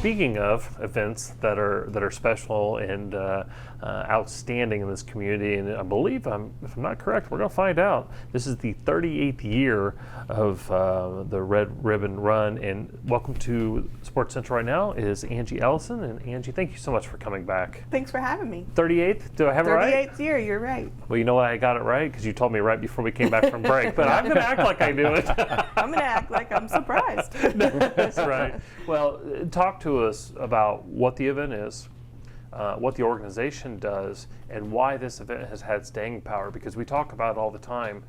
speaking of events that are special and outstanding in this community, and I believe, if I'm not correct, we're going to find out. This is the 38th year of the Red Ribbon Run, and welcome to Sports Central right now is Angie Ellison. And Angie, thank you so much for coming back. Thanks for having me. 38th? Do I have it right? 38th year, you're right. Well, you know why I got it right? Because you told me right before we came back from break, but I'm going to act like I knew it. I'm going to act like I'm surprised. That's right. Well, talk to us about what the event is, what the organization does, and why this event has had staying power, because we talk about it all the time.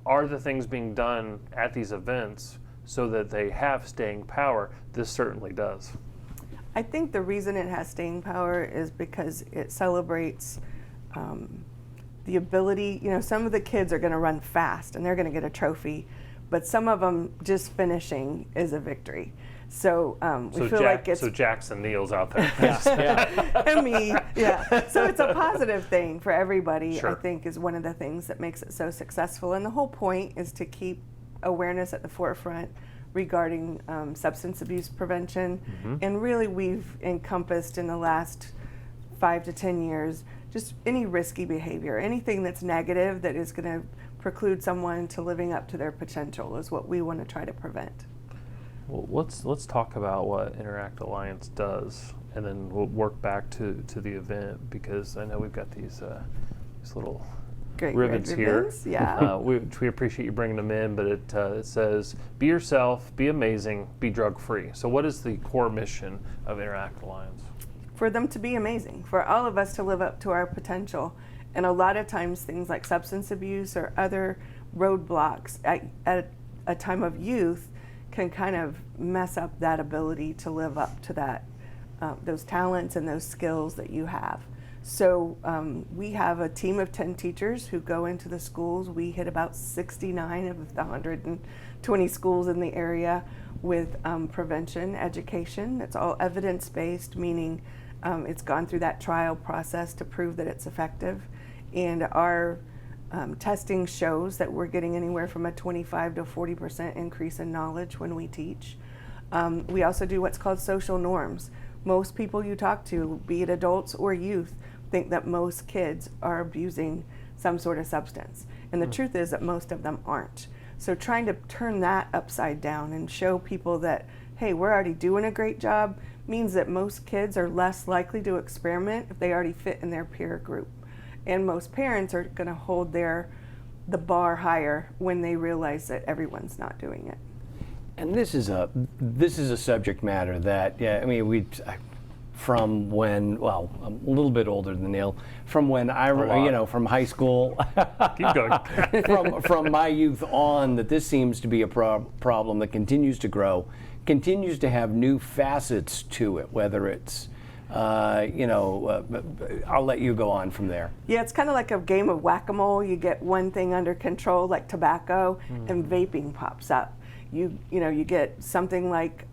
Are the things being done at these events so that they have staying power? This certainly does. I think the reason it has staying power is because it celebrates the ability, some of the kids are going to run fast and they're going to get a trophy, but some of them just finishing is a victory. So we feel like it's... So Jackson Neal's out there. And me, yeah. So it's a positive thing for everybody, Sure. I think, is one of the things that makes it so successful. And the whole point is to keep awareness at the forefront regarding substance abuse prevention. Mm-hmm. And really we've encompassed in the last 5 to 10 years just any risky behavior, anything that's negative that is going to preclude someone to living up to their potential is what we want to try to prevent. Well, let's talk about what Interact Alliance does, and then we'll work back to the event, because I know we've got these little Great ribbons red here. ribbons, yeah. We appreciate you bringing them in, but it says, be yourself, be amazing, be drug-free. So what is the core mission of Interact Alliance? For them to be amazing, for all of us to live up to our potential. And a lot of times things like substance abuse or other roadblocks at a time of youth can kind of mess up that ability to live up to that, those talents and those skills that you have. So we have a team of 10 teachers who go into the schools. We hit about 69 of the 120 schools in the area with prevention education. It's all evidence-based, meaning it's gone through that trial process to prove that it's effective. And our testing shows that we're getting anywhere from a 25 to 40% increase in knowledge when we teach. We also do what's called social norms. Most people you talk to, be it adults or youth, think that most kids are abusing some sort of substance. And the truth is that most of them aren't. So trying to turn that upside down and show people that, hey, we're already doing a great job, means that most kids are less likely to experiment if they already fit in their peer group. And most parents are going to hold the bar higher when they realize that everyone's not doing it. And this is a subject matter that, from when, well, I'm a little bit older than Neal, from when from high school, Keep going. from my youth on, that this seems to be a problem that continues to grow, continues to have new facets to it, whether it's I'll let you go on from there. Yeah, it's kind of like a game of whack-a-mole. You get one thing under control, like tobacco, and vaping pops up. You get something like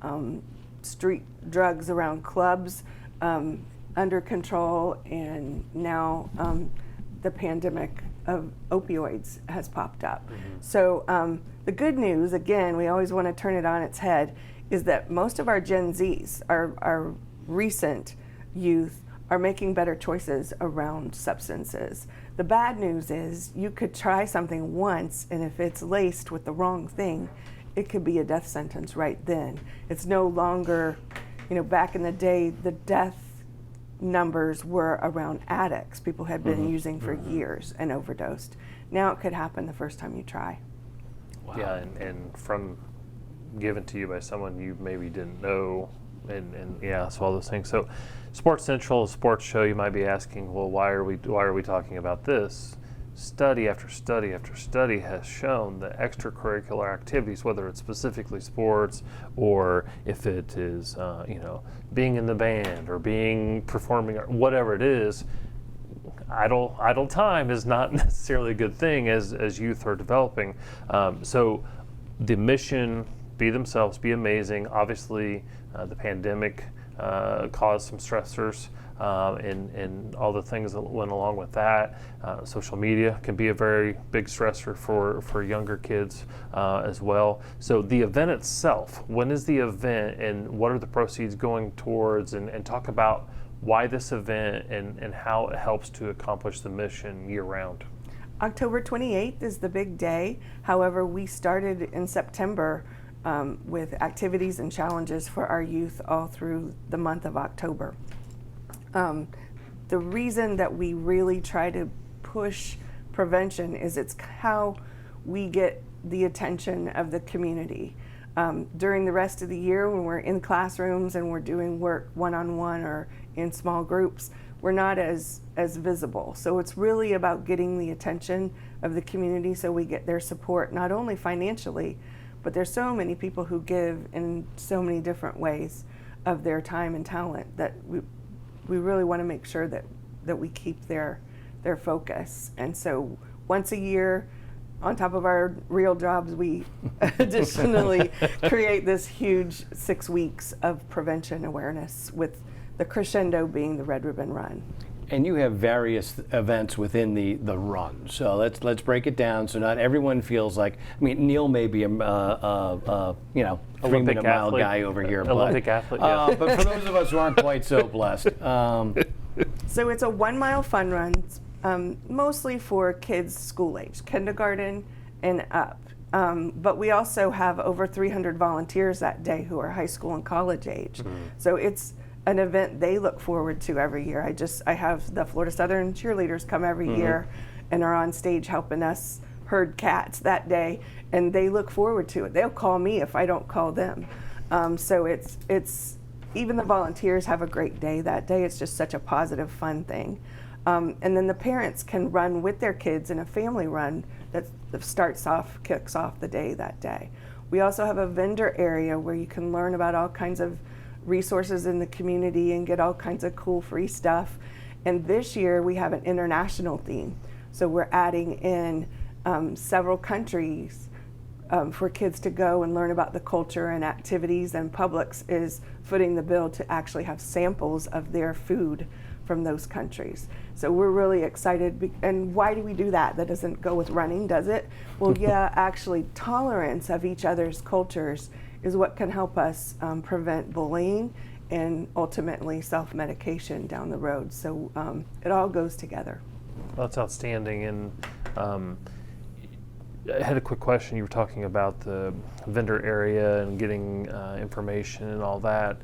street drugs around clubs under control, and now the pandemic of opioids has popped up. So the good news, again, we always want to turn it on its head, is that most of our Gen Zs, our recent youth, are making better choices around substances. The bad news is you could try something once, and if it's laced with the wrong thing, it could be a death sentence right then. It's no longer, back in the day, the death numbers were around addicts. People had been using for years and overdosed. Now it could happen the first time you try. Wow. Yeah, and from given to you by someone you maybe didn't know, and so all those things. So Sports Central, a sports show, you might be asking, well, why are we talking about this? Study after study after study has shown that extracurricular activities, whether it's specifically sports or if it is being in the band or performing, or whatever it is, idle time is not necessarily a good thing as youth are developing. So the mission, be themselves, be amazing. Obviously, the pandemic caused some stressors. And all the things that went along with that. Social media can be a very big stressor for younger kids as well. So the event itself, when is the event and what are the proceeds going towards, and talk about why this event and how it helps to accomplish the mission year round. October 28th is the big day. However, we started in September with activities and challenges for our youth all through the month of October. The reason that we really try to push prevention is it's how we get the attention of the community. During the rest of the year, when we're in classrooms and we're doing work one-on-one or in small groups, we're not as visible. So it's really about getting the attention of the community so we get their support, not only financially, but there's so many people who give in so many different ways of their time and talent that we really want to make sure that we keep their focus. And so once a year, on top of our real jobs, we additionally create this huge 6 weeks of prevention awareness, with the crescendo being the Red Ribbon Run. And you have various events within the run. So let's break it down so not everyone feels like, I mean, Neal may be a 3-minute mile guy over here. Olympic athlete, yeah. But for those of us who aren't quite so blessed. So it's a 1 mile fun run, mostly for kids school age, kindergarten and up. But we also have over 300 volunteers that day who are high school and college age. Mm-hmm. So it's an event they look forward to every year. I have the Florida Southern cheerleaders come every mm-hmm. year and are on stage helping us herd cats that day, and they look forward to it. They'll call me if I don't call them. So it's even the volunteers have a great day that day. It's just such a positive, fun thing. And then the parents can run with their kids in a family run that kicks off the day that day. We also have a vendor area where you can learn about all kinds of resources in the community and get all kinds of cool free stuff. And this year we have an international theme. So we're adding in several countries for kids to go and learn about the culture and activities, and Publix is footing the bill to actually have samples of their food from those countries. So we're really excited. And why do we do that? That doesn't go with running, does it? Well, yeah, actually tolerance of each other's cultures is what can help us prevent bullying and ultimately self-medication down the road. So it all goes together. Well, that's outstanding. And I had a quick question. You were talking about the vendor area and getting information and all that.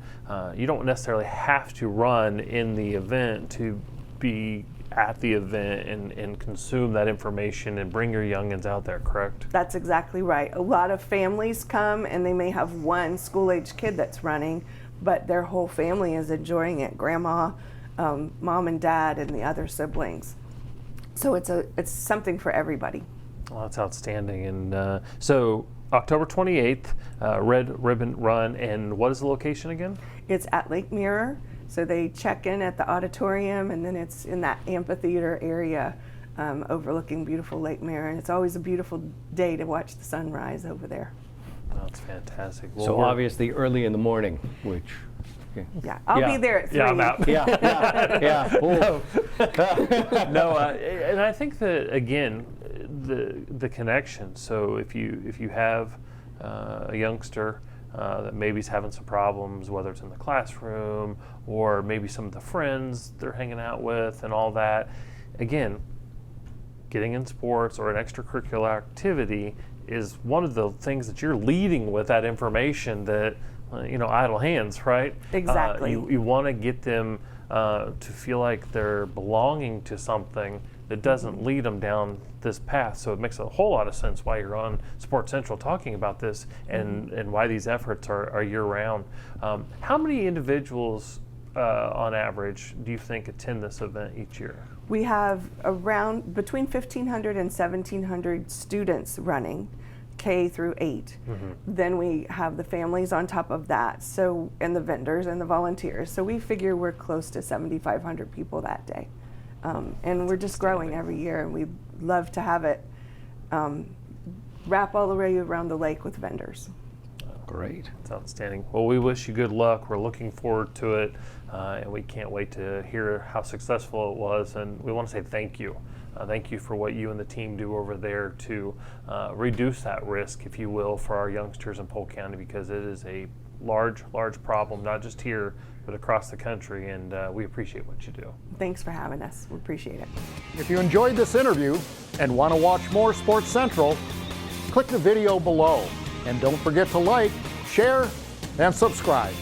You don't necessarily have to run in the event to be at the event and consume that information and bring your youngins out there, correct? That's exactly right. A lot of families come and they may have one school-age kid that's running, but their whole family is enjoying it. Grandma, mom and dad, and the other siblings. So it's something for everybody. Well, that's outstanding. And so October 28th, Red Ribbon Run, and what is the location again? It's at Lake Mirror. So they check in at the auditorium, and then it's in that amphitheater area overlooking beautiful Lake Mirror. And it's always a beautiful day to watch the sunrise over there. That's fantastic. Well, so obviously early in the morning, which... Okay. Yeah, I'll be there at 3. Yeah, I'm out. yeah. No, and I think that, again, the connection. So if you have a youngster that maybe's having some problems, whether it's in the classroom or maybe some of the friends they're hanging out with and all that, again, getting in sports or an extracurricular activity is one of the things that you're leading with that information that, idle hands, right? Exactly. You want to get them to feel like they're belonging to something that doesn't lead them down this path. So it makes a whole lot of sense why you're on Sports Central talking about this and why these efforts are year-round. How many individuals, on average, do you think attend this event each year? We have around between 1,500 and 1,700 students running, K through 8. Mm-hmm. Then we have the families on top of that, and the vendors and the volunteers. So we figure we're close to 7,500 people that day. And we're just growing every year, and we love to have it wrap all the way around the lake with vendors. Great. It's outstanding. Well, we wish you good luck. We're looking forward to it, and we can't wait to hear how successful it was. And we want to say thank you. Thank you for what you and the team do over there to reduce that risk, if you will, for our youngsters in Polk County, because it is a large problem, not just here, but across the country, and we appreciate what you do. Thanks for having us. We appreciate it. If you enjoyed this interview and want to watch more Sports Central, click the video below. And don't forget to like, share, and subscribe.